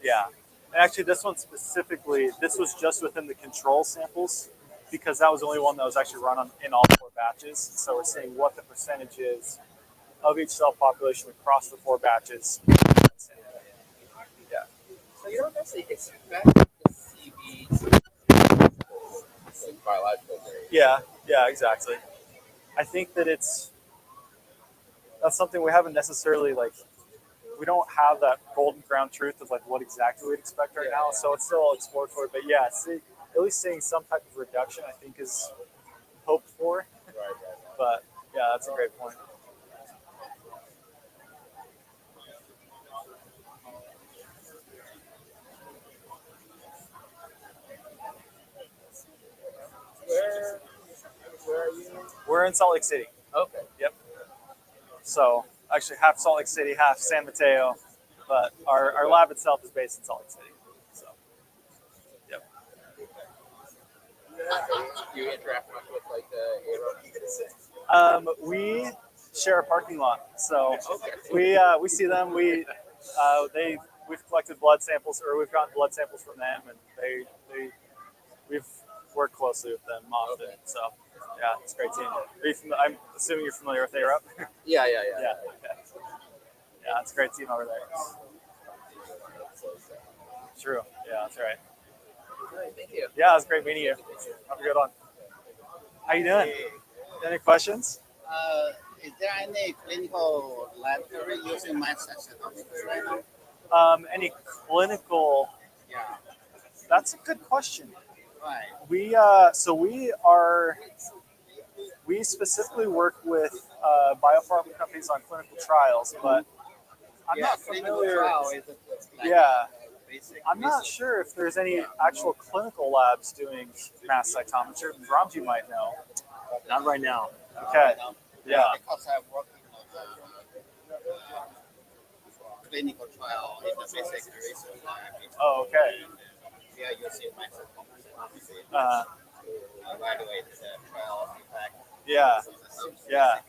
Yeah. And actually, this one specifically, this was just within the control samples because that was the only one that was actually run in all 4 batches. So we're seeing what the percentage is of each cell population across the 4 batches. Yeah. So you don't necessarily expect to see these biological variants. Yeah, exactly. I think that that's something we haven't necessarily we don't have that golden ground truth of what exactly we'd expect right now. So it's still exploratory, but yeah, at least seeing some type of reduction, I think, is hoped for. Right. But yeah, that's a great point. Where are you? We're in Salt Lake City. Okay. Yep. So actually, half Salt Lake City, half San Mateo, but our lab itself is based in Salt Lake City. So, yep. Do you interact much with the ARO? We share a parking lot, so Okay. we see them. We've collected blood samples, or we've gotten blood samples from them, and we've worked closely with them often. Okay. So yeah, it's a great team. I'm assuming you're familiar with ARO. Yeah. Yeah, it's a great team over there. True. Yeah, that's right. Thank you. Yeah, it was great meeting you. Have a good one. How you doing? Any questions? Is there any clinical laboratory using mass cytometry right now? Any clinical? Yeah, That's a good question. right. We specifically work with biopharma companies on clinical trials, but I'm not clinical familiar. trial is Yeah. basic. I'm not sure if there's any actual clinical labs doing mass cytometry. Ramji might know. Not right now. Okay. Yeah. Because I'm working on the clinical trial in the basic research lab. Oh, okay. We are using mass cytometry Uh, to evaluate the trial impact. yeah. Yeah.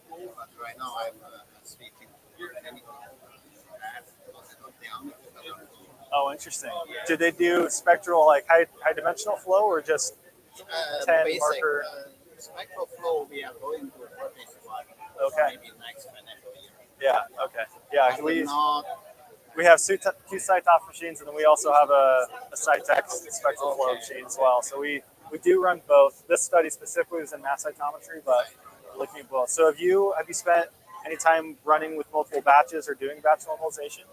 But right now I'm speaking to clinical Oh, interesting. Did they do spectral, high dimensional flow, or just 10 basic marker? spectral flow. We are going to purchase one. Okay. Maybe next financial year. Yeah. Okay. Yeah. Not We have two Cytoff machines, and then we also have a Cytex spectral flow machine as well. So we do run both. This study specifically is in mass cytometry, but we're looking at both. So have you spent any time running with multiple batches or doing batch normalization?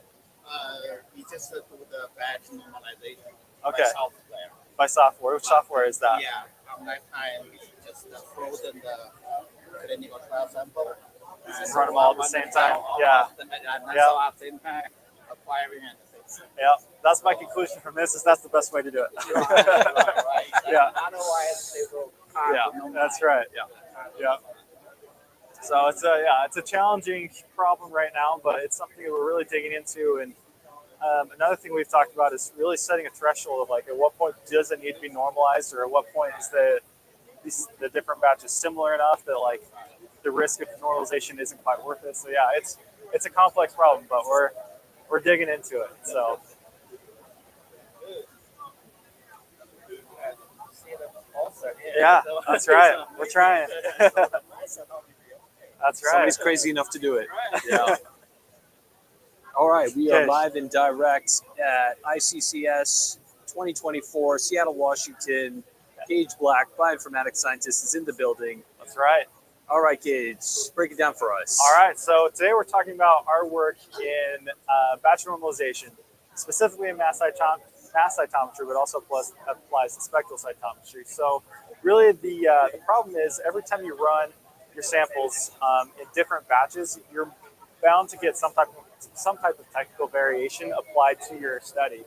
we just do the batch normalization Okay. by software. By software. Which software is that? Yeah, on that time we just frozen the clinical trial sample. Run them all at the same time. Yeah. Yeah. Impact, acquiring and Yeah. That's my conclusion from this. Is that's the best way to do it. right. Yeah. Otherwise, they will. Yeah. That's right. Yeah. Yeah. So it's a challenging problem right now, but it's something that we're really digging into. And another thing we've talked about is really setting a threshold of at what point does it need to be normalized, or at what point is the different batches similar enough that the risk of normalization isn't quite worth it. So yeah, it's a complex problem, but we're digging into it. So. Yeah, that's right. We're trying. That's right. Somebody's crazy enough to do it. Yeah. All right, we are Okay. live and direct at ICCS 2024, Seattle, Washington. Gage Black, bioinformatics scientist, is in the building. That's right. All right, Gage, break it down for us. All right. So today we're talking about our work in batch normalization, specifically in mass cytometry, but also applies to spectral cytometry. So really the problem is every time you run your samples in different batches, you're bound to get some type of technical variation applied to your study.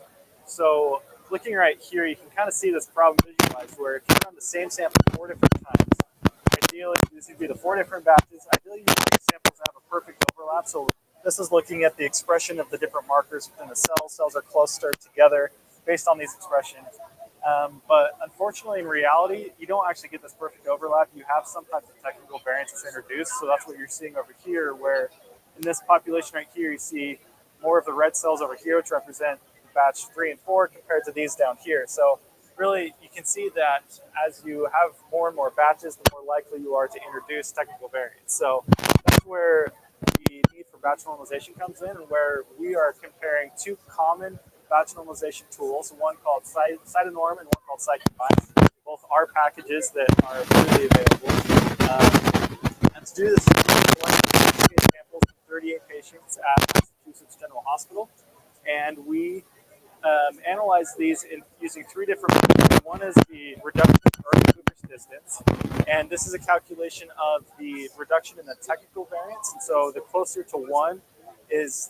So looking right here, you can kind of see this problem visualized where if you run the same sample 4 different times, ideally this would be the 4 different batches. Ideally, you want the samples to have a perfect overlap. So this is looking at the expression of the different markers within the cells. Cells are clustered together based on these expressions. But unfortunately, in reality, you don't actually get this perfect overlap. You have some type of technical variance that's introduced. So that's what you're seeing over here, where in this population right here, you see more of the red cells over here, which represent batch 3 and 4 compared to these down here. So really, you can see that as you have more and more batches, the more likely you are to introduce technical variants. So that's where the need for batch normalization comes in, and where we are comparing two common batch normalization tools, one called CytoNorm and one called CyCombine. Both are packages that are freely available. And to do this, we're collecting samples from 38 patients at Massachusetts General Hospital, and we analyze these using three different methods. One is the reduction of Earth-Cooper's distance, and this is a calculation of the reduction in the technical variance. And so the closer to one is,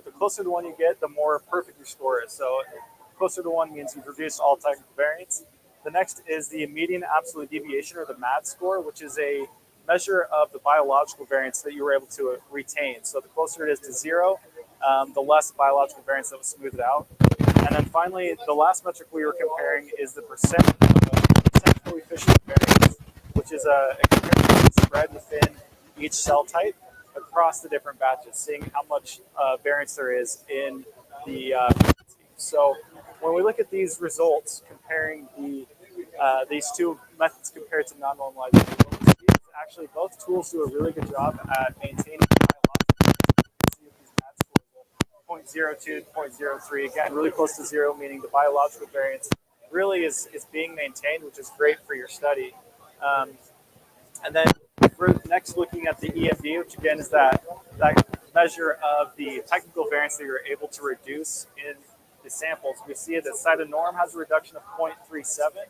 the closer to one you get, the more perfect your score is. So closer to one means you've reduced all technical variance. The next is the median absolute deviation, or the MAD score, which is a measure of the biological variance that you were able to retain. So the closer it is to zero, the less biological variance that was smoothed out. And then finally, the last metric we were comparing is the percent coefficient variance, which is a comparison spread within each cell type across the different batches, seeing how much variance there is in the So when we look at these results, comparing these two methods compared to non-normalized, what we see is actually both tools do a really good job at maintaining biological variance. 0.02 to 0.03, again, really close to zero, meaning the biological variance really is being maintained, which is great for your study. And then we're next looking at the EMD, which again is that measure of the technical variance that you're able to reduce in the samples. We see that CytoNorm has a reduction of 0.37,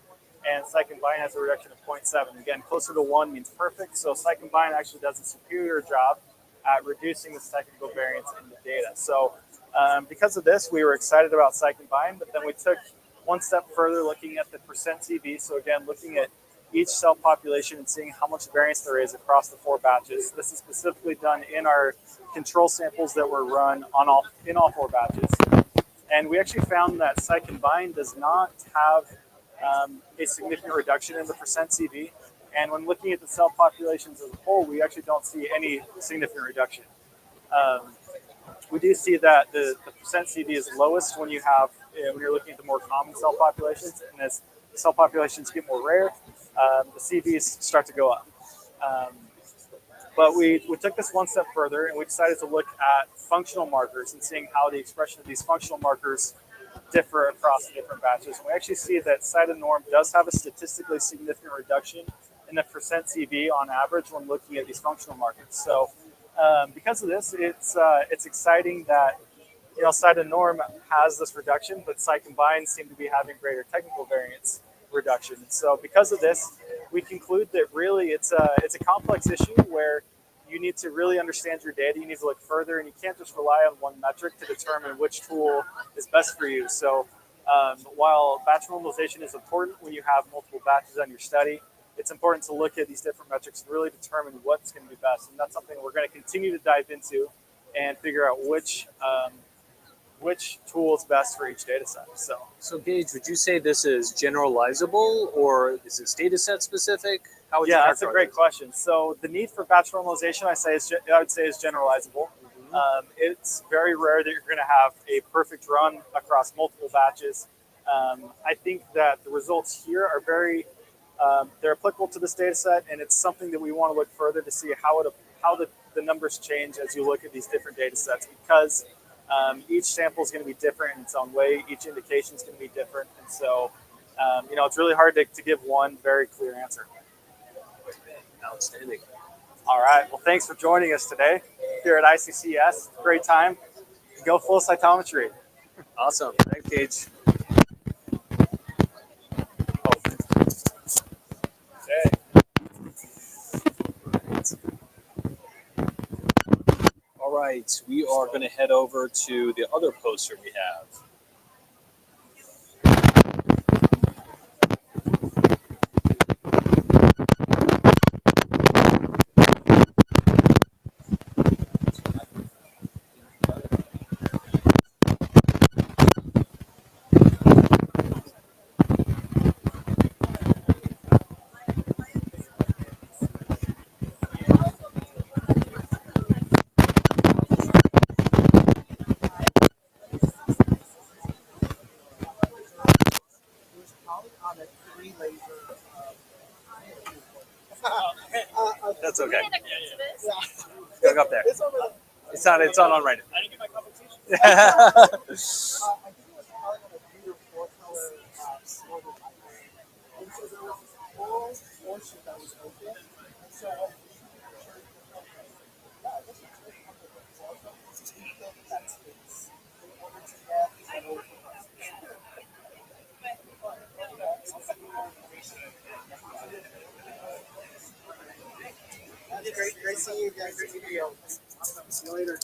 and CyCombine has a reduction of 0.7. Again, closer to 1 means perfect, so CyCombine actually does a superior job at reducing this technical variance in the data. So because of this, we were excited about CyCombine, but then we took one step further looking at the percent CV. So again, looking at each cell population and seeing how much variance there is across the 4 batches. This is specifically done in our control samples that were run in all 4 batches. And we actually found that CyCombine does not have a significant reduction in the percent CV. And when looking at the cell populations as a whole, we actually don't see any significant reduction. We do see that the percent CV is lowest when you're looking at the more common cell populations, and as cell populations get more rare, the CVs start to go up. But we took this one step further, and we decided to look at functional markers and seeing how the expression of these functional markers differ across the different batches. And we actually see that CytoNorm does have a statistically significant reduction in the percent CV on average when looking at these functional markers. So because of this, it's exciting that CytoNorm has this reduction, but CyCombine seem to be having greater technical variance reduction. So because of this, we conclude that really it's a complex issue where you need to really understand your data. You need to look further, and you can't just rely on one metric to determine which tool is best for you. So while batch normalization is important when you have multiple batches on your study, it's important to look at these different metrics and really determine what's going to be best. And that's something we're going to continue to dive into and figure out which tool is best for each data set. So Gage, would you say this is generalizable, or is this data set specific? How would you that's a great question. So the need for batch normalization, I would say is generalizable. Mm-hmm. It's very rare that you're going to have a perfect run across multiple batches. I think that the results here are they're applicable to this data set, and it's something that we want to look further to see how the numbers change as you look at these different data sets, because each sample is going to be different in its own way. Each indication is going to be different. And so, it's really hard to give one very clear answer. Outstanding. All right. Well, thanks for joining us today here at ICCS. Great time. Go flow cytometry. Awesome. Thanks, Gage. Okay. All right. We are going to head over to the other poster we have. That's okay. Go up there. It's not. It's not on right now. Great seeing you guys. Great meeting you. See you later.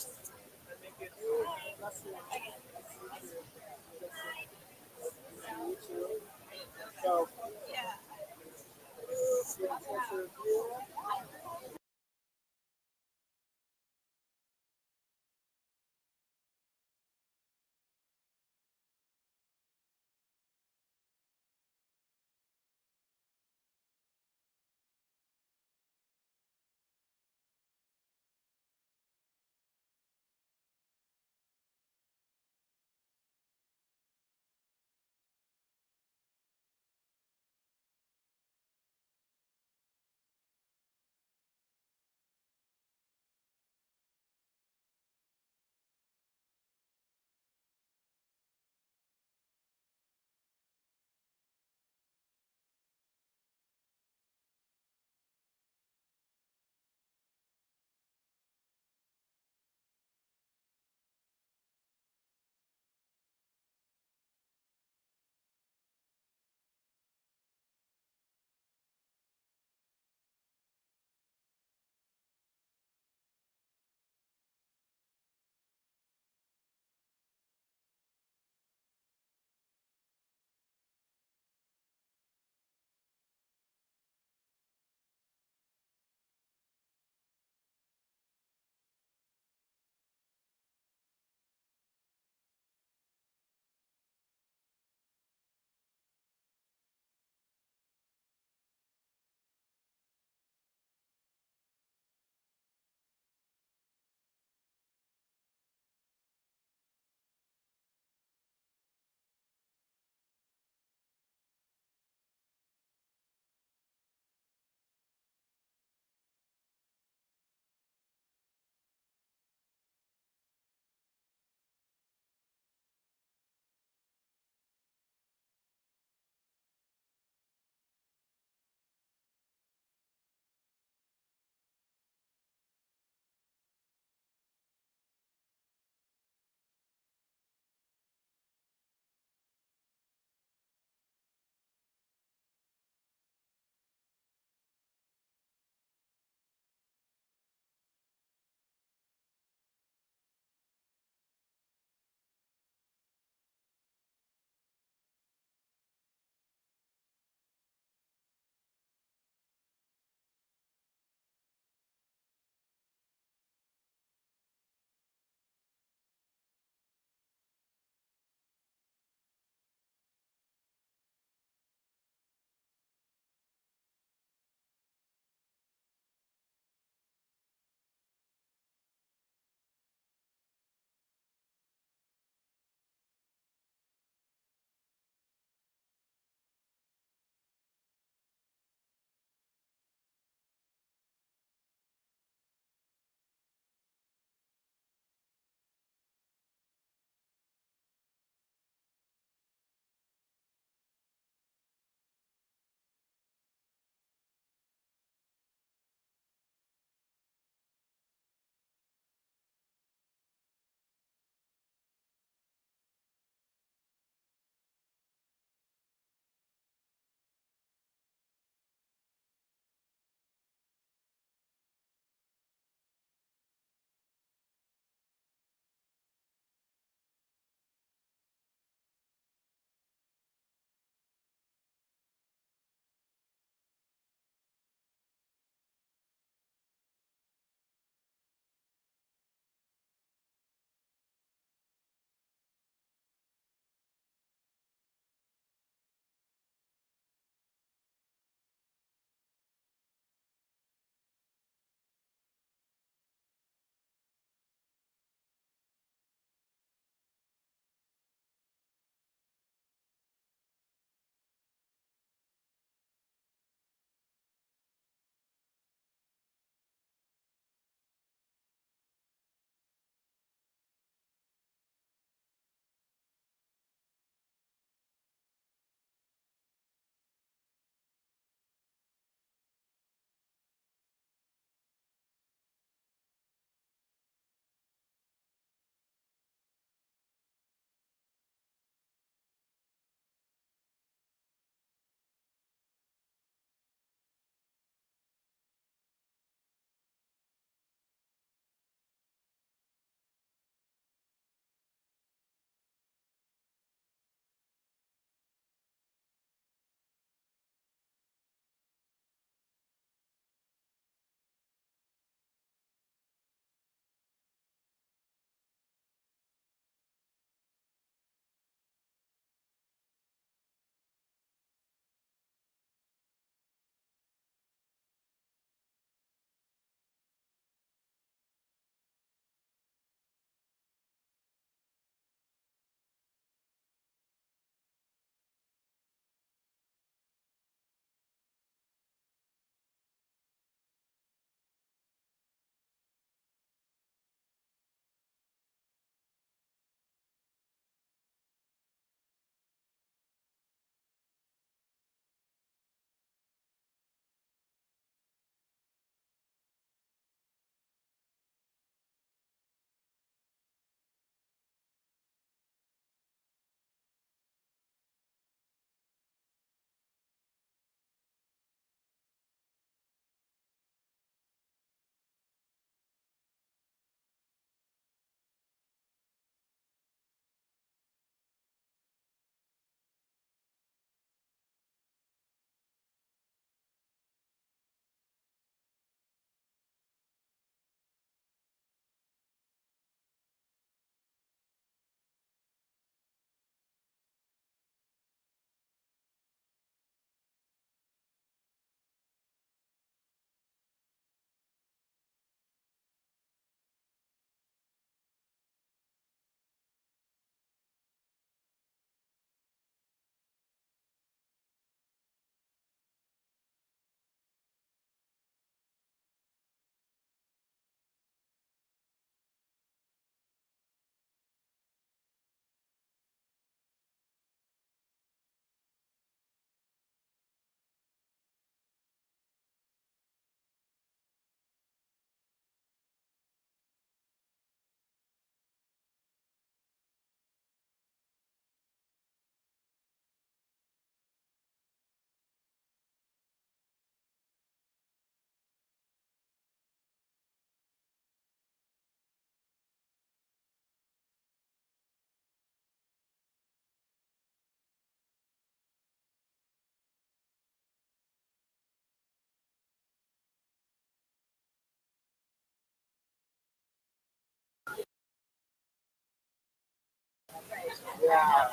Yeah.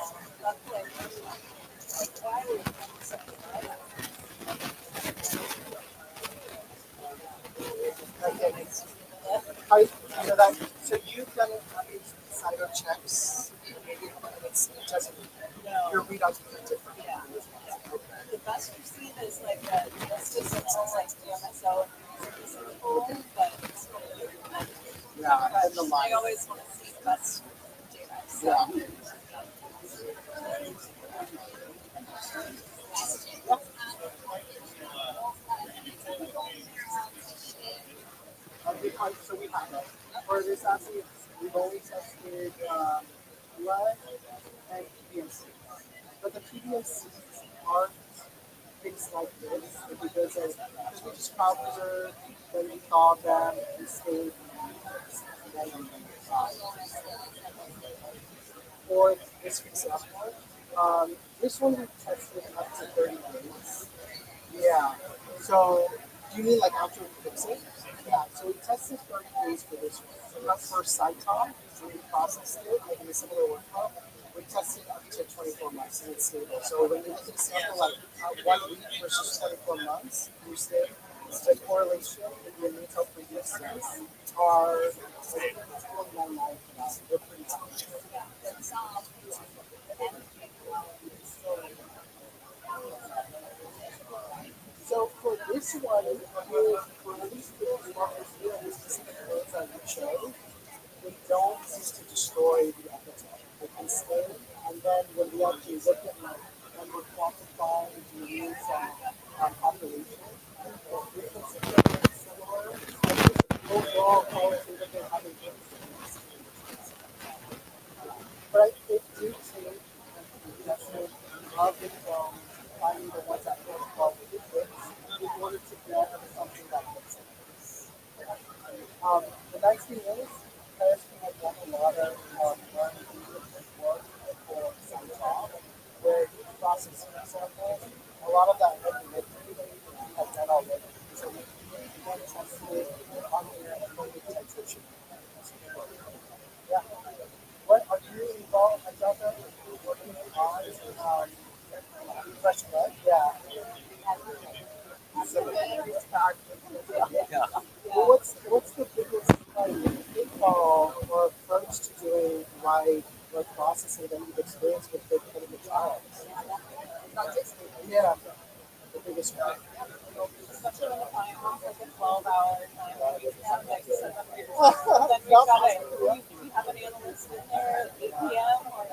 Okay. How, you know that, so you've done cider checks, it's just your readouts are different. Yeah. The best we've seen is like a statistical like DMSO pool, but Yeah, and the I line. always want to see the best data. So Yeah. So we have it. For this assay, we've only tested blood and PBMC. But the PBMCs aren't things like this. Because we just crowd preserved, then we thawed them, we stayed, and then for this example, this one we tested up to 30 days. Yeah. So, do you mean like after fixing? Yeah. So we tested 30 days for this one. So that's for Cytom. So we processed it like in a similar workflow. We tested up to 24 months and it's stable. So when you look at a sample like 1 week versus 24 months, you see the correlation with your mental resistance are like 29.9. They're pretty high. So for this one, for at least the specific ones that we chose, we don't use to destroy the epitope. It can stay, and then when we actually look at like when we're quantifying the use population, the frequency is similar. Overall, qualitatively, having but it do take an investment of the film, finding the ones that work well with the kids in order to get something that makes sense. The nice thing is, KSP has done a lot of R&D work for some job where you process samples. A lot of that heavy lifting we have done already. So we can test it on here and then we can switch it. Yeah. What are you involved? I thought that you were working on fresh blood. Yeah. So it's back. Yeah. Well, what's the biggest pitfall or approach to doing live blood processing that you've experienced with the clinical trials? Yeah, the biggest one. especially when the client wants like a 12-hour time, like set up your then we got it. We have an analyst in there at 8 p.m. or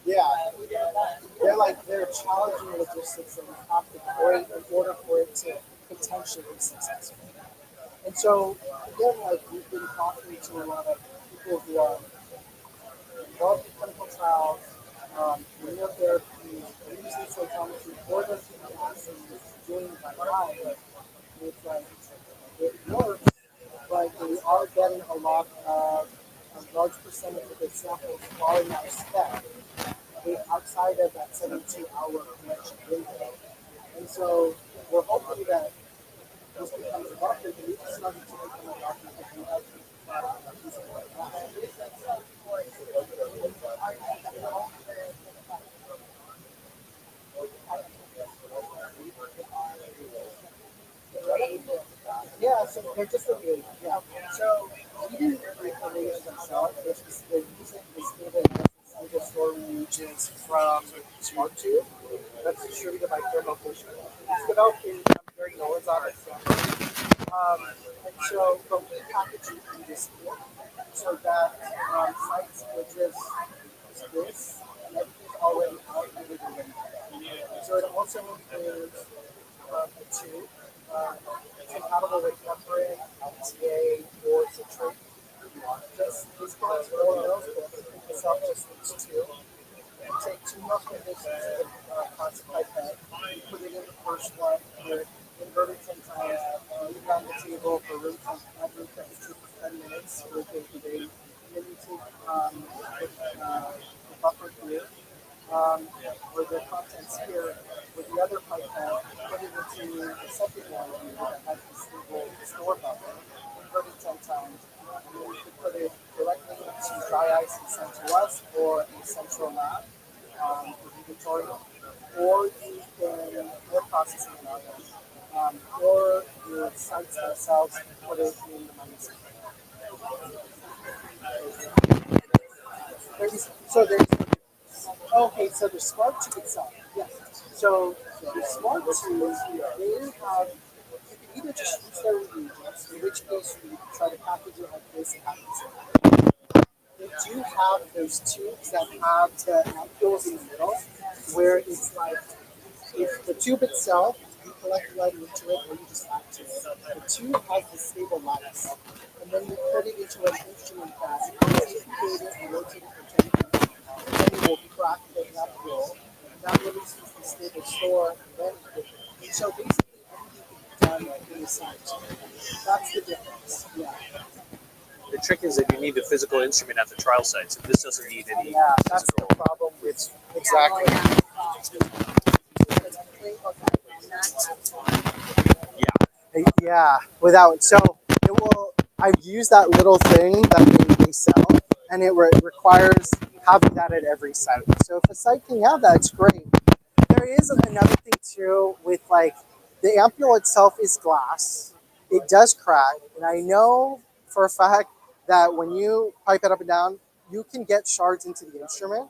Yeah, they're challenging logistics and you have to break in order for it to potentially be successful. And so again, like we've been talking to a lot of people who are involved in clinical trials, immunotherapy, using cytometry for those assays, doing by eye. It's like it works, but we are getting a lot of a large percentage of the samples falling out of spec outside of that 72-hour collection window. And so we're hoping that this becomes a doctor, but we just started to become a doctor because we have yeah, so they're just a big, yeah. So we didn't create the reagents themselves. They're using the stable analysis store reagents from SmartTube that's distributed by Thermo Fisher. It's developed in very Noah's and so, but we package it in this kit so that sites will just use this and everything's already out and ready. So it also includes a tube compatible with heparin, LTA, or citrate. This box for all those, but itself just needs two. You take 2 ml conditions of plastic pipette, you put it in the first one, you invert it 10 times, leave it on the table for room temperature for 10 minutes for incubate. And then you take the buffer here, or the contents here, with the other pipette, put it into the second one that has the stable store buffer, invert it 10 times, and then you can put it directly into dry ice and send to us or a central lab for inventory, or you can or processing another, or the sites themselves put it in the minus. So there's okay. So the smart tube itself, yes. So the smart tube, they have you can either just use their reagents, in which case you try to package it like this and package it. They do have those tubes that have the ampules in the middle, where it's like if the tube itself, you collect blood into it, or you just add to it. The tube has the stable lattice, and then you put it into an instrument that incubate it and rotate it for 10 minutes, and then it will crack the ampule, and that releases the stable store, and then you put it. And so basically, everything can be done in the site. That's the difference. Yeah. The trick is that you need the physical instrument at the trial site, so this doesn't need any Yeah, that's the physical. problem with exactly. Yeah, without so it will. I've used that little thing that they sell, and it requires having that at every site. So if a site can have that, it's great. There is another thing too with like the ampule itself is glass. It does crack, and I know for a fact that when you pipe it up and down, you can get shards into the instrument.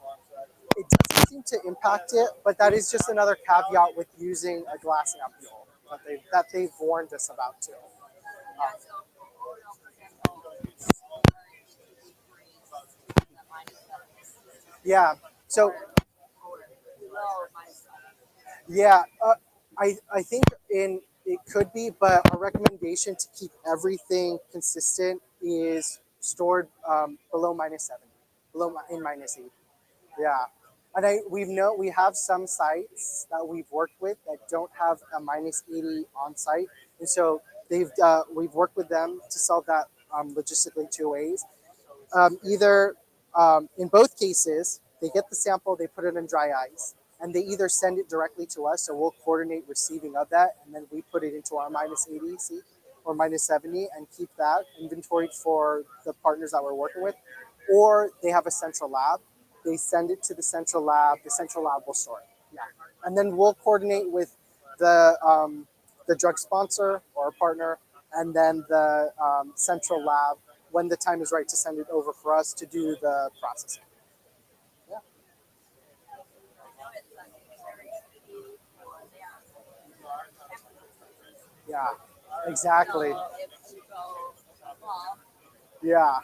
It doesn't seem to impact it, but that is just another caveat with using a glass ampule that they've warned us about too. Yeah. So yeah, I think in it could be, but a recommendation to keep everything consistent is stored below -70, in -80. Yeah, and we have some sites that we've worked with that don't have a -80 on site, and so we've worked with them to solve that logistically two ways. Either in both cases, they get the sample, they put it in dry ice, and they either send it directly to us, so we'll coordinate receiving of that, and then we put it into our -80 C or -70 and keep that inventoried for the partners that we're working with. Or they have a central lab, they send it to the central lab will store it. Yeah. And then we'll coordinate with the drug sponsor or a partner, and then the central lab when the time is right to send it over for us to do the processing. Yeah. Yeah. Exactly. Yeah.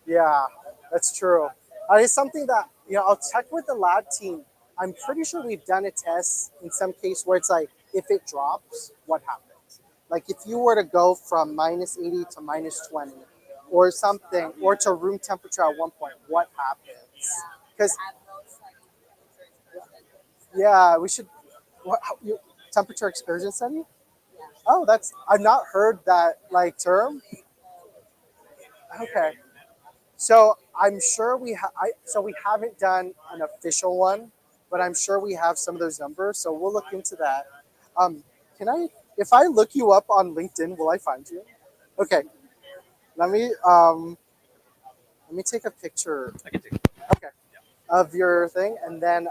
Yeah. That's true. It's something that I'll check with the lab team. I'm pretty sure we've done a test in some case where it's like if it drops, what happens? Like if you were to go from -80 to -20 or something, or to room temperature at one point, what happens? Because yeah, we should. Temperature excursion study? Oh, I've not heard that like term. Okay, so I'm sure so we haven't done an official one, but I'm sure we have some of those numbers. So we'll look into that. Um, if I look you up on LinkedIn, will I find you? Okay, let me um, let me take a picture. I can take Okay, of your thing, and then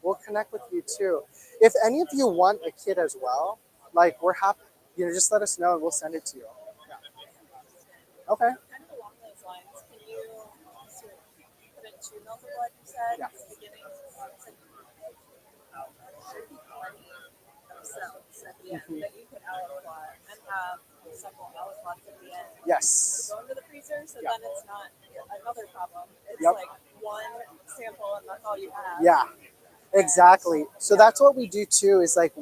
we'll connect with you too. If any of you want a kit as well, like we're happy. Just let us know and we'll send it to you. Yeah. Okay. Kind of along those lines, can you sort of put in 2 mils of blood, you said, Yeah. at the beginning? So should be plenty of cells at the end that you could aliquot and have several aliquots at the end Yes. go into the freezer, so Yeah. then it's not another problem. It's Yep. like one sample and that's all you have. Yeah. Exactly. So that's what we do too. Is like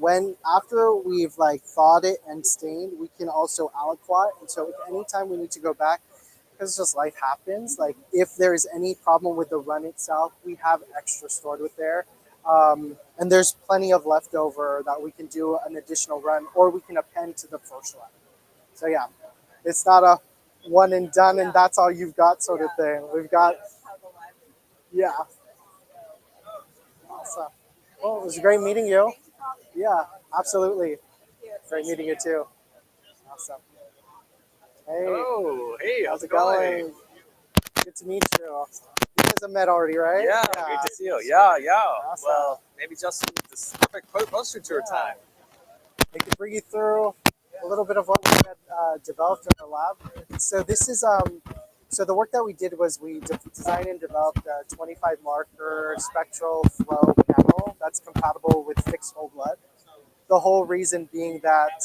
after we've like thawed it and stained, we can also aliquot. And so anytime we need to go back, because just life happens. Like if there is any problem with the run itself, we have extra stored with there. And there's plenty of leftover that we can do an additional run, or we can append to the first run. So yeah, it's not a one and done and that's all you've got sort of thing. We've got yeah. Awesome. Well, it was great meeting you. Yeah, absolutely. Great meeting you too. Awesome. Hey, Hello. Hey, how's it going? Good to meet you. You guys have met already, right? Yeah, great to see you. Yeah, yeah. Awesome. Well, maybe Justin, this is perfect poster tour time. I could bring you through a little bit of what we had developed in our lab. So this is so the work that we did was we designed and developed a 25 marker spectral flow panel that's compatible with fixed whole blood. The whole reason being that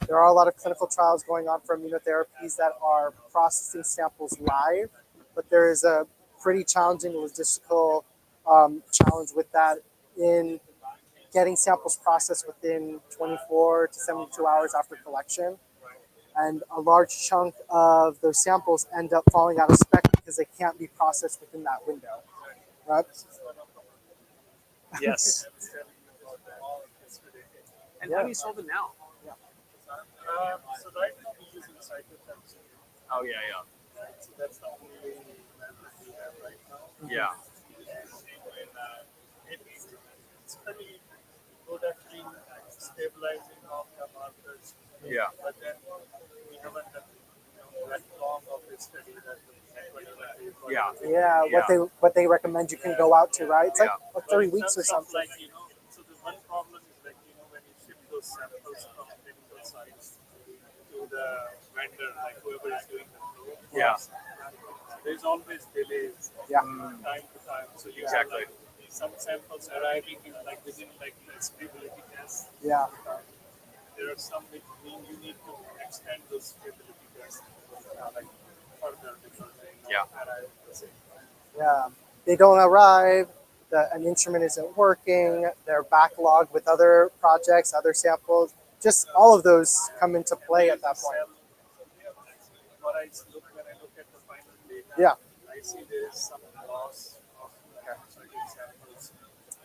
there are a lot of clinical trials going on for immunotherapies that are processing samples live, but there is a pretty challenging logistical challenge with that in getting samples processed within 24 to 72 hours after collection. And a large chunk of those samples end up falling out of spec because they can't be processed within that window. Right? Yes. And how do you solve it now? So right now we're using cytotoxin. Oh, yeah, So that's the only method we have right now. yeah. And it's pretty good at being stabilizing of the markers. Yeah. But then we haven't done that long of a study that Yeah. Yeah, what they recommend you can go out to, right? It's like Yeah. 3 weeks or something. Like, so the one problem is like, when you ship those samples from clinical sites to the vendor, like whoever is doing the flow. Yeah. There's always delays Yeah. from time to time. So you Exactly. have like some samples arriving in like within like the stability test. Yeah. There are some which mean you need to extend those stability tests like further before they Yeah. arrive. Yeah, they don't arrive. An instrument isn't working. They're backlogged with other projects, other samples. Just all of those come into play at that point. What I look when I look at the final data, Yeah, I see there is some loss of certain samples.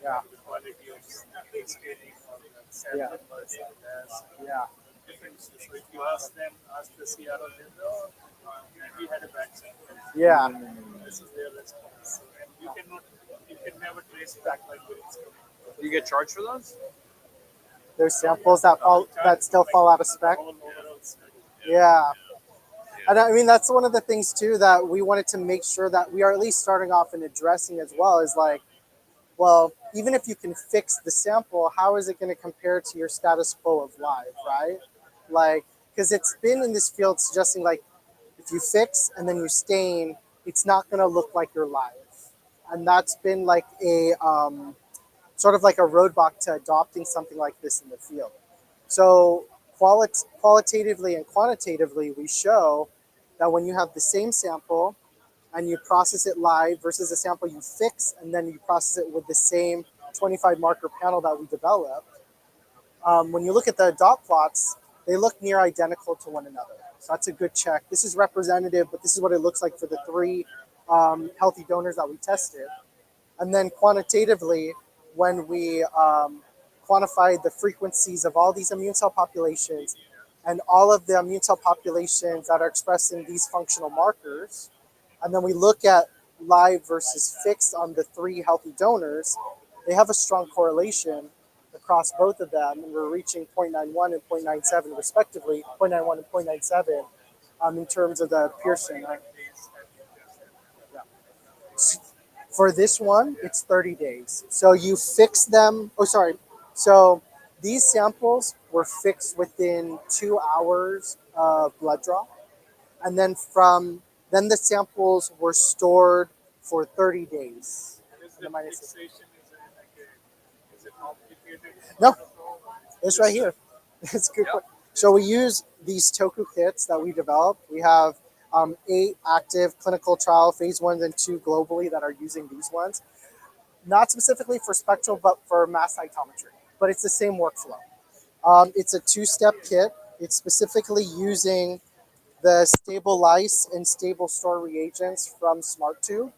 yeah, The quality of staging or the Yeah. sample versus as yeah, differences. So if you ask the CRO, they know, and we had a bad sample. yeah. This is their response. So, and you can never trace back like where it's coming from. Do you get charged for those? There's samples that still fall out of spec. Whole overall study. Yeah. And I mean, that's one of the things too that we wanted to make sure that we are at least starting off and addressing as well is like, well, even if you can fix the sample, how is it going to compare to your status quo of live, right? Like, because it's been in this field suggesting like, if you fix and then you stain, it's not going to look like you're live. And that's been like a sort of like a roadblock to adopting something like this in the field. So qualitatively and quantitatively, we show that when you have the same sample and you process it live versus a sample you fix and then you process it with the same 25 marker panel that we developed, when you look at the dot plots, they look near identical to one another. So that's a good check. This is representative, but this is what it looks like for the three healthy donors that we tested. And then quantitatively, when we quantified the frequencies of all these immune cell populations and all of the immune cell populations that are expressing these functional markers, and then we look at live versus fixed on the three healthy donors, they have a strong correlation across both of them, and we're reaching 0.91 and 0.97 respectively, 0.91 and 0.97 in terms of the Pearson. Yeah. For this one, it's 30 days. So you fix them. Oh, sorry. So these samples were fixed within 2 hours of blood draw. And then then the samples were stored for 30 days. Is the fixation is it complicated? No, it's right here. It's good. Yep. So we use these Toku kits that we developed. We have 8 active clinical trial phase 1 and 2 globally that are using these ones. Not specifically for spectral, but for mass cytometry. But it's the same workflow. It's a 2-step kit. It's specifically using the stable lyse and stable store reagents from SmartTube.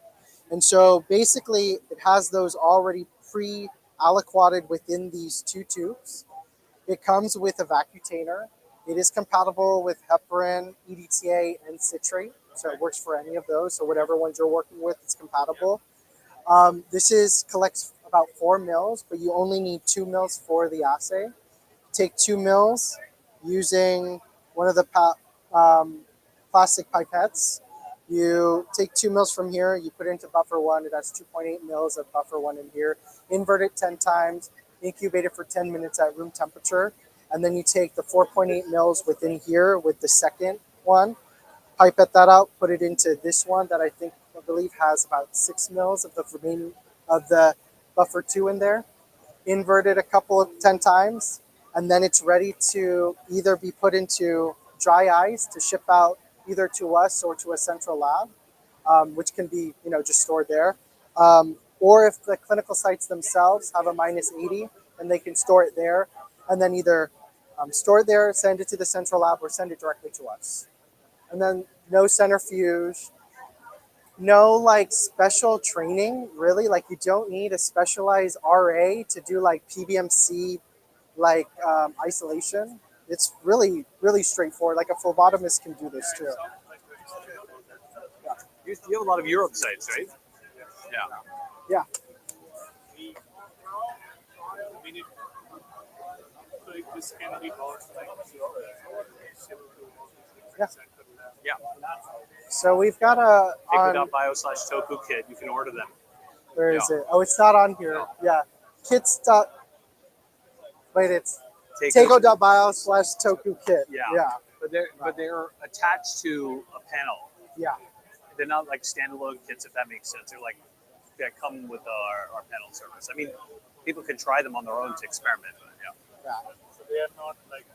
And so basically it has those already pre-aliquoted within these 2 tubes. It comes with a vacutainer. It is compatible with heparin, EDTA, and citrate. So it works for any of those. So whatever ones you're working with, it's compatible. This collects about 4 mils, but you only need 2 mils for the assay. Take 2 mils using one of the plastic pipettes. You take 2 mils from here, you put it into buffer 1. It has 2.8 mils of buffer 1 in here. Invert it 10 times, incubate it for 10 minutes at room temperature. And then you take the 4.8 mils within here with the second one, pipette that out, put it into this one that I believe has about 6 mils of the remaining of the buffer 2 in there. Invert it 10 times, and then it's ready to either be put into dry ice to ship out either to us or to a central lab, which can be just stored there. Or if the clinical sites themselves have a -80, and they can store it there, and then either store it there, send it to the central lab, or send it directly to us. And then no centrifuge, no like special training, really. Like you don't need a specialized RA to do like PBMC like isolation. It's really, really straightforward. Like a phlebotomist can do this too. You have a lot of Europe sites, right? Yeah. Yeah. We need, so if this can be bought like Yeah. Yeah. So we've got a on, Eco.bio/toku kit. You can order them. where is it? Oh, it's not on here. Yeah. Kits. Wait, it's Takeo.bio/toku kit. Yeah. Yeah. But they're attached to a panel. Yeah. They're not like standalone kits, if that makes sense. They're like they come with our panel service. I mean, people can try them on their own to experiment. But yeah. Yeah. so they are not like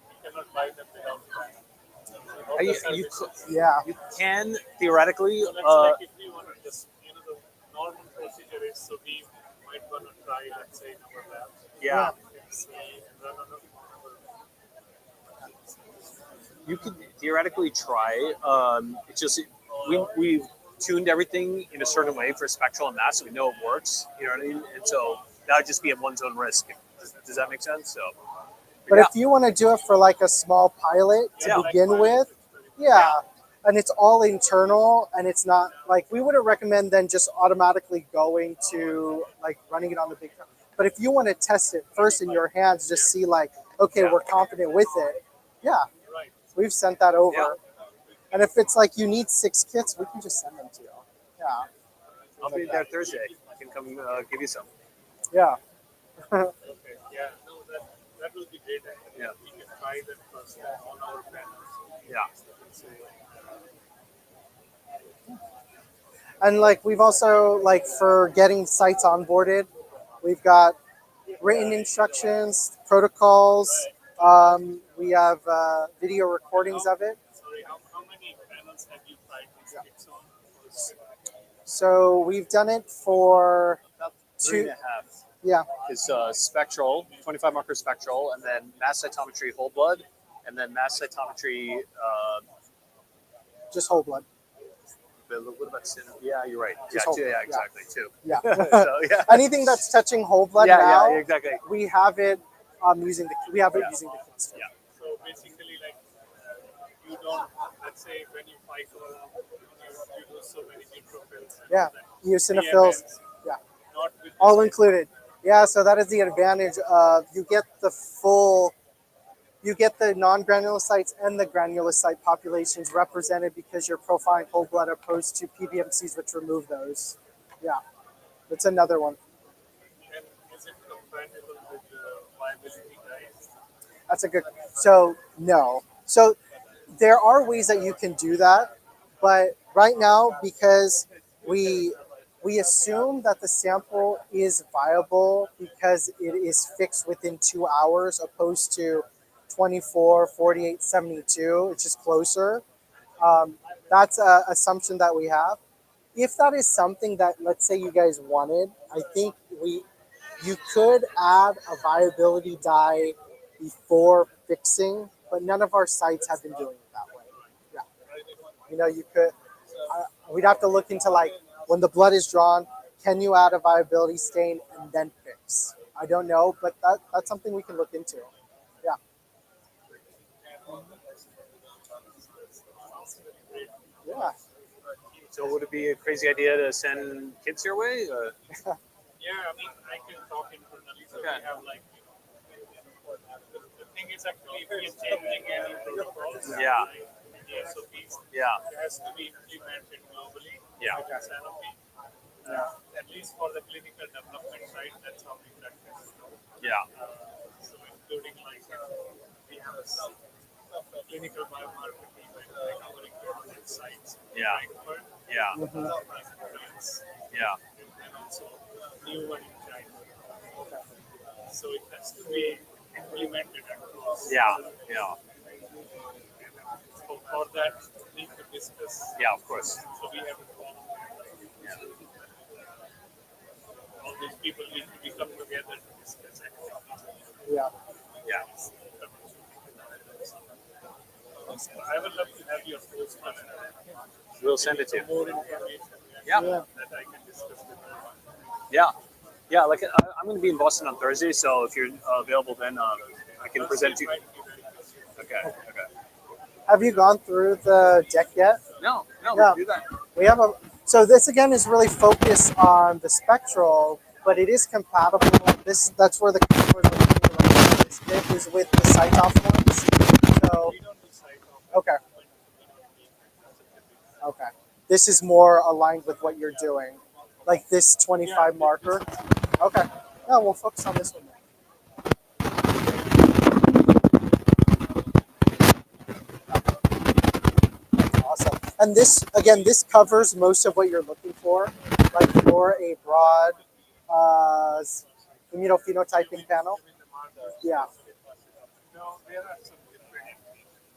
you cannot buy them without Yeah. You can theoretically. So that's like if we want to just the normal procedure is so we might want to try let's say in our lab. Yeah. It's, run on You could theoretically try. It's just we've tuned everything in a certain way for spectral and mass, so we know it works. You know what I mean? And so that would just be at one's own risk. Does that make sense? So, But if you want to do it for like a small pilot to begin with, yeah, and it's all internal, and it's not like we wouldn't recommend then just automatically going to like running it on the big. But if you want to test it first in your hands, just see like, okay, we're confident with it. Yeah, we've sent that over. Yeah. And if it's like you need 6 kits, we can just send them to you. Yeah. I'll be there Thursday. I can come give you some. Yeah. Okay. Yeah. No, that will be great. Actually. Yeah. We can try that first on our panels. Yeah. So, And like we've also like for getting sites onboarded, we've got written instructions, protocols. We have video recordings of it. sorry, how many panels have you tried these kits on? So we've done it for Three and 2. a half Yeah. is spectral, 25 marker spectral, and then mass cytometry whole blood, and then mass cytometry. Just whole blood. What about yeah, you're right. Just Yeah, whole blood, yeah, exactly. Two. Yeah. So yeah. Anything that's touching whole blood Yeah, now, yeah, exactly. we have it using the using the kits. Yeah. So basically, like you don't, let's say when you fight you do so many neutrophils. And Yeah. all that. Eosinophils. PMNs, Yeah. Not with All this. included. Yeah, so that is the advantage of you get the non-granulocytes and the granulocyte populations represented because you're profiling whole blood opposed to PBMCs, which remove those. Yeah, that's another one. And is it compatible with the viability guys? That's a good. So no. So there are ways that you can do that, but right now because we assume that the sample is viable because it is fixed within 2 hours opposed to 24, 48, 72, which is closer. That's an assumption that we have. If that is something that, let's say you guys wanted, I think you could add a viability dye before fixing, but none of our sites have been doing it that way. Yeah. You could, we'd have to look into like, when the blood is drawn, can you add a viability stain and then fix? I don't know, but that's something we can look into. Yeah. Yeah. So would it be a crazy idea to send kids your way? Yeah, I mean, I can talk internally, so we have like, the thing is actually if we are changing any protocols, Yeah. the SOPs. Yeah. It has to be implemented globally. Yeah. Like Sanofi. At least for the clinical development side, that's how we practice. Yeah. So including like we have a clinical biomarker team like our equivalent sites in Yeah. Frankfurt, Yeah. France, Yeah. and also new one in China. So it has to be implemented across. Yeah. Yeah. So for that, we need to discuss. Yeah. Of course. So we have to follow. All these people need to be come together to discuss activities. Yeah. Yeah. I would love to have your post on it. We'll send it to you. More information Yeah. Yeah. that I can discuss with you. Yeah. Yeah. Like I'm going to be in Boston on Thursday, so if you're available, then I can present to you. Okay. Okay. Have you gone through the deck yet? No. No. Yeah. We can do that. We have a. So this again is really focused on the spectral, but it is compatible. That's where the customers are looking right now. This bit is with the CyTOF ones. So We don't do site okay. Okay. This is more aligned with what you're doing, like this 25 marker. Okay. Yeah, we'll focus on this one. Awesome. And this, again, this covers most of what you're looking for, like for a broad immunophenotyping panel. Yeah. No, there are some different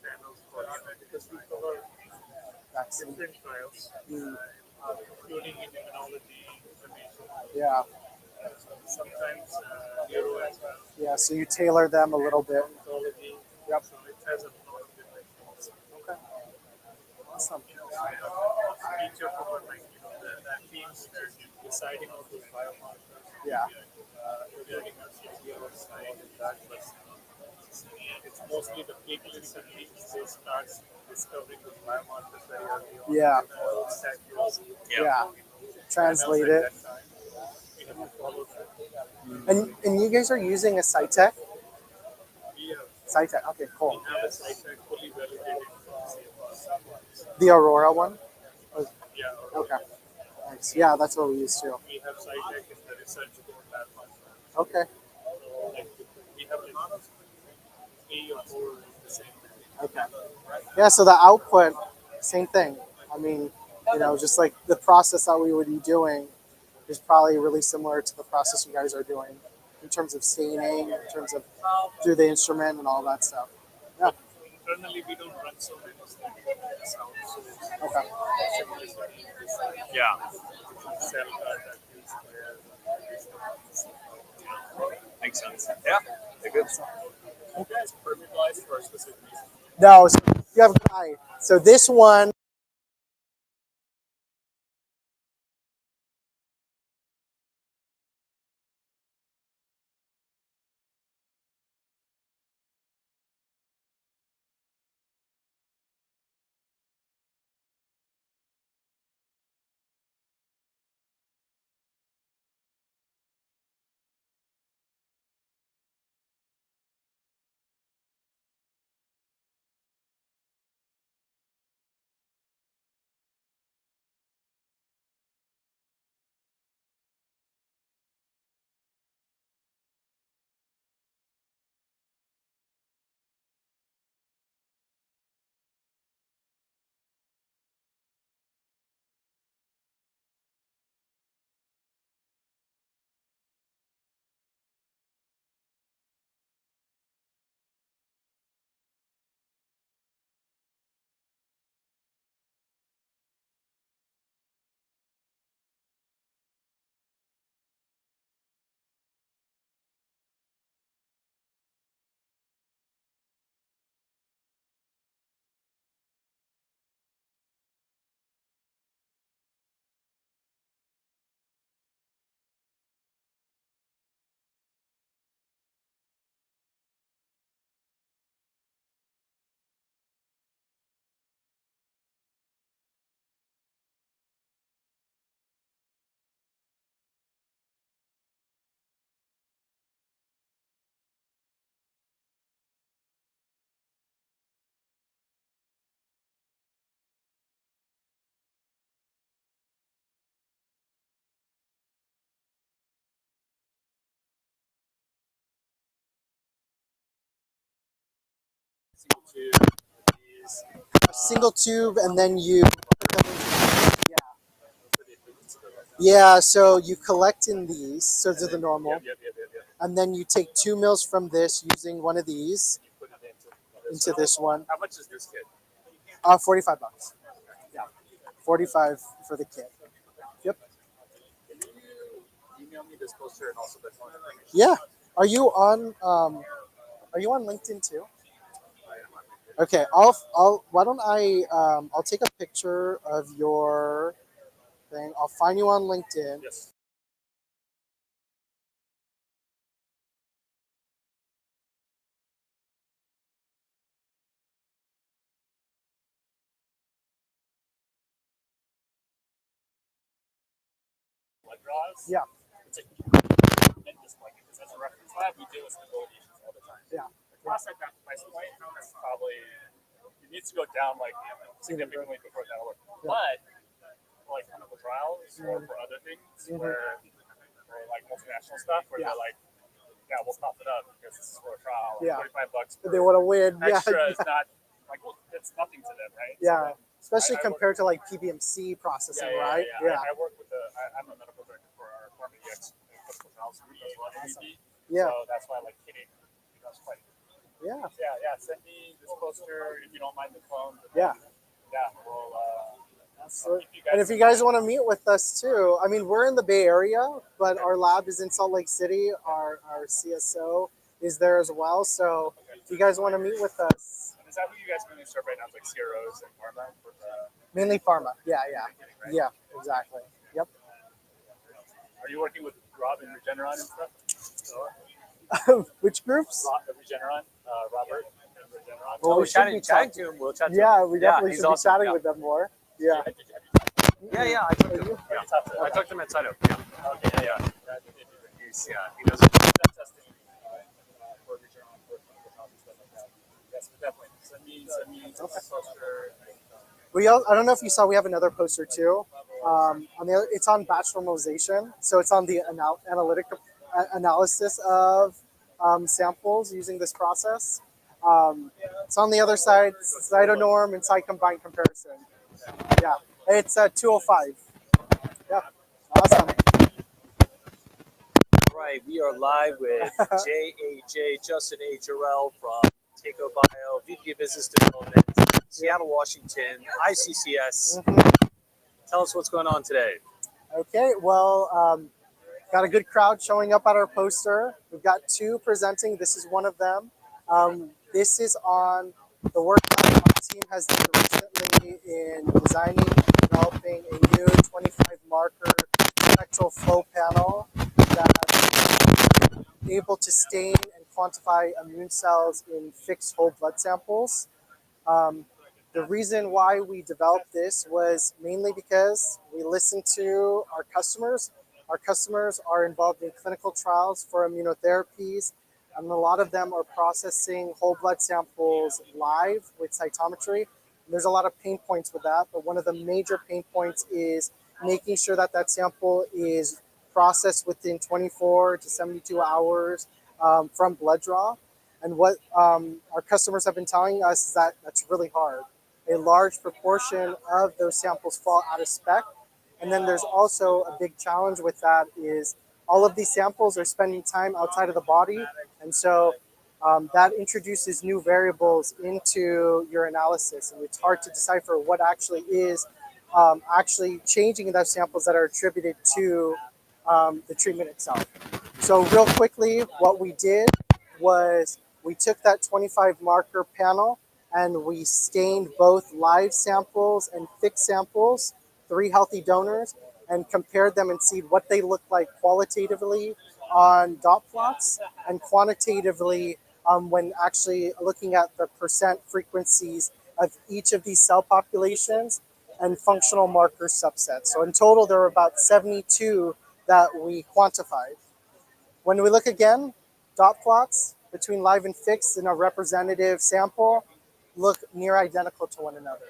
panels for it because we cover Vaccine. different trials, including in immunology, inflammation, Yeah. sometimes neuro as well, Yeah. So you tailor them a little bit. oncology. Yep. So it has a lot of different things. Okay. Awesome. Each of our the teams that deciding on those biomarkers, Yeah. including our CTO side and that was it's mostly the preclinical teams they start discovering those biomarkers very early on. Yeah. That goes Yeah. Translate it. that time. We have to follow that. And you guys are using a Cytec? We Cytec. Okay, cool. have a site that fully validated from CFR. The Aurora one? Yeah, Okay. Nice. Yeah, that's what we use too. we have SciTech in the research core lab. Okay. So like we have like 3 or 4 the same. Okay. Yeah, so the output, same thing. I mean, just like the process that we would be doing is probably really similar to the process you guys are doing in terms of staining, in terms of through the instrument and all that stuff. Yeah. Internally, we don't run so many studies sound so Okay. simplicity is like Yeah. cell card that is where Makes sense. Yeah. They're good. you guys permit-wise for specific reasons. No, so you have a guide. So this one single tube. These A single tube, and then you put them into, yeah. So you collect in these, so they're the normal, Yep. and then you take 2 mils from this using one of these Put it into this one. How much is this kit? $45. Yeah, 45 for the kit. Yep. Can you email me this poster and also the phone information? Yeah. Are you on LinkedIn too? Okay, I'll why don't I'll take a picture of your thing. I'll find you on LinkedIn. Yes. Blood draws. Yeah. It's a tremendous market because as a reference lab, we deal with stability issues all the time. Yeah. The cost at that price point is probably it needs to go down like significantly before that'll work. Yeah. But for like clinical trials or for other things where or like multinational stuff where Yeah. they're like, yeah, we'll top it up because this is for a trial. Yeah. $45 per They want to win. extra Yeah. is not like well, it's nothing to them, right? Yeah. So Especially I compared to like PBMC processing, right? yeah. I work with I'm a medical director for our PharmaDX clinical trials group as well as AD. Yeah. So that's why I like hitting. That's quite. Yeah. Yeah. Send me this poster if you don't mind the phone. Yeah. Yeah. We'll. Absolutely. And if you guys want to meet with us too, I mean, we're in the Bay Area, but our lab is in Salt Lake City. Our CSO is there as well. So if you guys want to meet with us, Is that what you guys mainly serve right now? Like CROs and pharma? For the, mainly pharma. Yeah. Yeah. Exactly. Yep. are you working with Rob and Regeneron and stuff? Which groups? Regeneron, Robert and Regeneron. Well, Oh, we we're should chatting be to him. We'll chat to him. Yeah, we definitely he's should awesome. be chatting Yeah. with them more. Yeah. Yeah, I talked to him. Yeah. I talked to him at Saito. Yeah. Okay, Yeah. He knows. Testing for Regeneron for clinical trials and stuff like that. Yes, definitely. Send me this poster. I don't know if you saw, we have another poster too. It's on batch normalization, so it's on the analysis of samples using this process. It's on the other side, cytonorm and site combined comparison. Yeah, it's 205. Yeah, awesome. Right, we are live with JAJ, Justin H.R.L. from Takeo Bio, VP of Business Development, Seattle, Washington, ICCS. Tell us what's going on today. Okay, well, got a good crowd showing up at our poster. We've got 2 presenting. This is one of them. This is on the work that our team has done recently in designing and developing a new 25 marker spectral flow panel that is able to stain and quantify immune cells in fixed whole blood samples. The reason why we developed this was mainly because we listened to our customers. Our customers are involved in clinical trials for immunotherapies, and a lot of them are processing whole blood samples live with cytometry. And there's a lot of pain points with that, but one of the major pain points is making sure that that sample is processed within 24 to 72 hours from blood draw. And what our customers have been telling us is that that's really hard. A large proportion of those samples fall out of spec. And then there's also a big challenge with that is all of these samples are spending time outside of the body. And so that introduces new variables into your analysis. And it's hard to decipher what actually is actually changing in those samples that are attributed to the treatment itself. So real quickly, what we did was we took that 25 marker panel and we stained both live samples and fixed samples, 3 healthy donors, and compared them and see what they look like qualitatively on dot plots and quantitatively when actually looking at the percent frequencies of each of these cell populations and functional marker subsets. So in total, there were about 72 that we quantified. When we look again, dot plots between live and fixed in a representative sample look near identical to one another.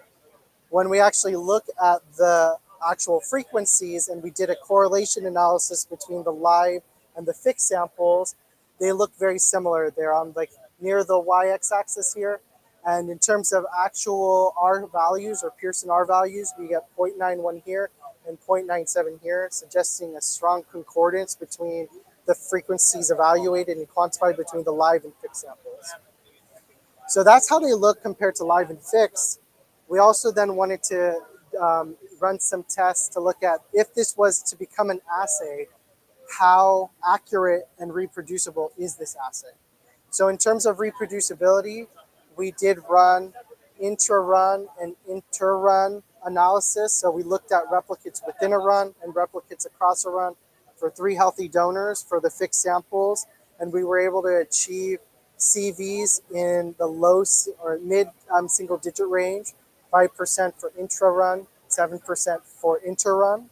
When we actually look at the actual frequencies and we did a correlation analysis between the live and the fixed samples, they look very similar. They're on like near the y-axis here, And in terms of actual R values or Pearson R values, we get 0.91 here and 0.97 here, suggesting a strong concordance between the frequencies evaluated and quantified between the live and fixed samples. So that's how they look compared to live and fixed. We also then wanted to run some tests to look at if this was to become an assay, how accurate and reproducible is this assay? So in terms of reproducibility, we did run intra-run and inter-run analysis. So we looked at replicates within a run and replicates across a run for 3 healthy donors for the fixed samples. And we were able to achieve CVs in the low or mid single digit range, 5% for intra-run, 7% for inter-run.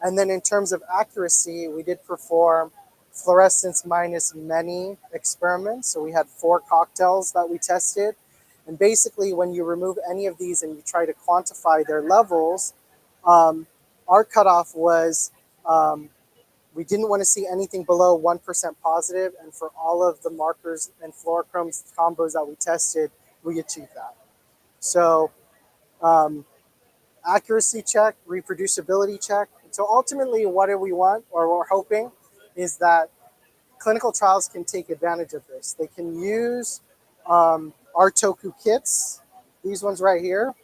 And then in terms of accuracy, we did perform fluorescence minus many experiments. So we had 4 cocktails that we tested. And basically, when you remove any of these and you try to quantify their levels, our cutoff was we didn't want to see anything below 1% positive. And for all of the markers and fluorochromes combos that we tested, we achieved that. So accuracy check, reproducibility check. So ultimately, what do we want, or we're hoping, is that clinical trials can take advantage of this. They can use our Toku kits, these ones right here,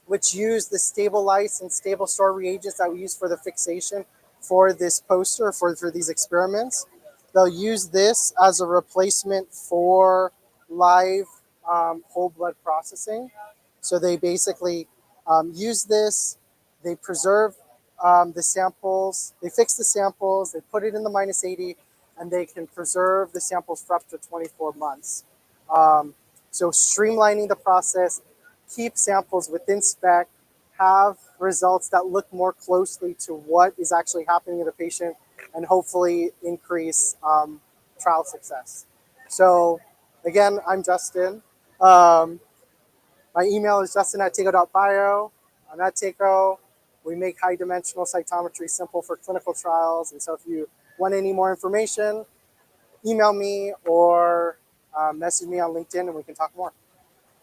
which use the stable lyse and stable store reagents that we use for the fixation for this poster, for these experiments. They'll use this as a replacement for live whole blood processing. So they basically use this, they preserve the samples, they fix the samples, they put it in the -80, and they can preserve the samples for up to 24 months. So streamlining the process, keep samples within spec, have results that look more closely to what is actually happening in the patient, and hopefully increase trial success. So again, I'm Justin. My email is justin@teco.bio. I'm at Teco. We make high dimensional cytometry simple for clinical trials. And so if you want any more information, email me or message me on LinkedIn and we can talk more.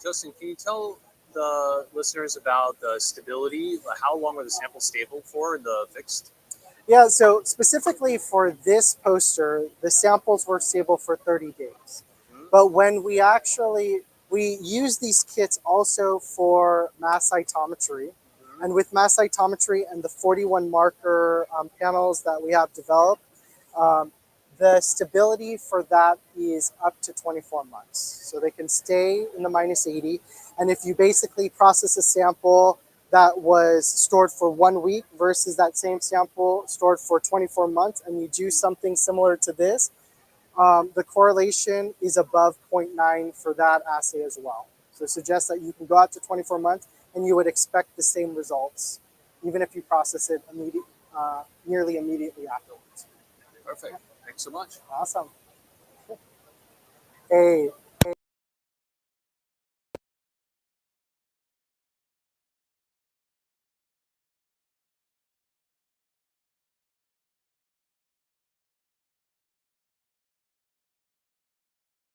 Justin, can you tell the listeners about the stability? How long were the samples stable for in the fixed? Yeah, so specifically for this poster, the samples were stable for 30 days. But when we use these kits also for mass cytometry. And with mass cytometry and the 41 marker panels that we have developed, the stability for that is up to 24 months. So they can stay in the -80. And if you basically process a sample that was stored for 1 week versus that same sample stored for 24 months, and you do something similar to this, the correlation is above 0.9 for that assay as well. So it suggests that you can go out to 24 months and you would expect the same results, even if you process it nearly immediately afterwards. Perfect. Thanks so much. Awesome. Hey,